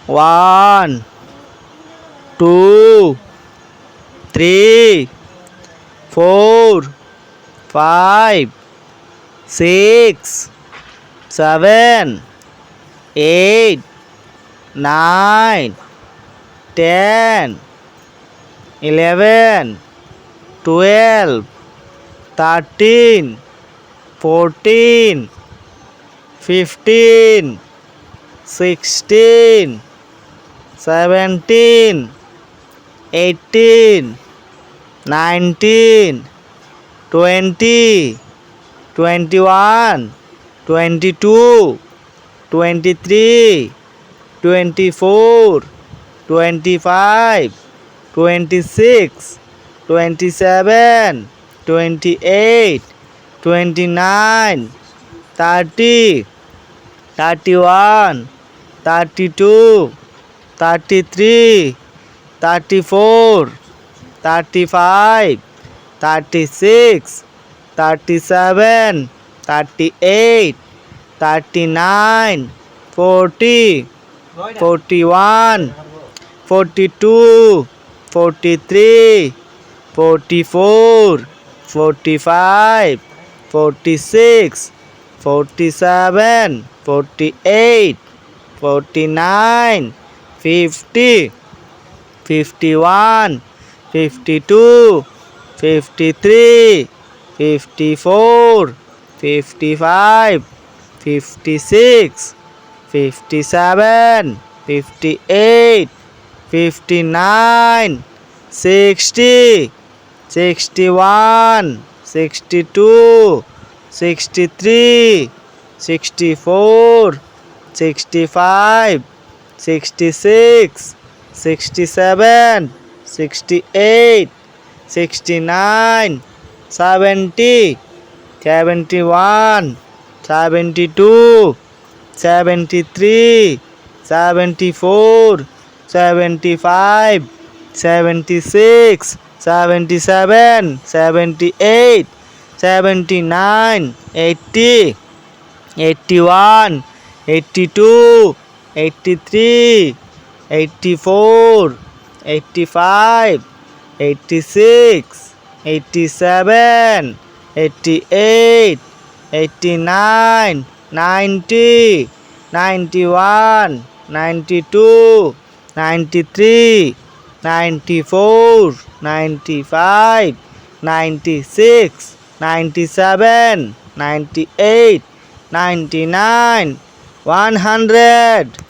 1 2 3 4 5 6 7 8 9 10 11 12 13 14 15 16 17 18 19 20 21 22 23 24 25 26 27 28 29 30 31 32 33 34 35 36 37 38 39 40 41 42 43 44 45 46 47 48 49 50 51 52 53 54 55 56 57 58 59 60 61 62 63 64 65 66 67 68 69 70 71 72 73 74 75 76 77 78 79 80 81 82 83 84 85 86 87 88 89 90 91 92 93 94 95 96 97 98 99 100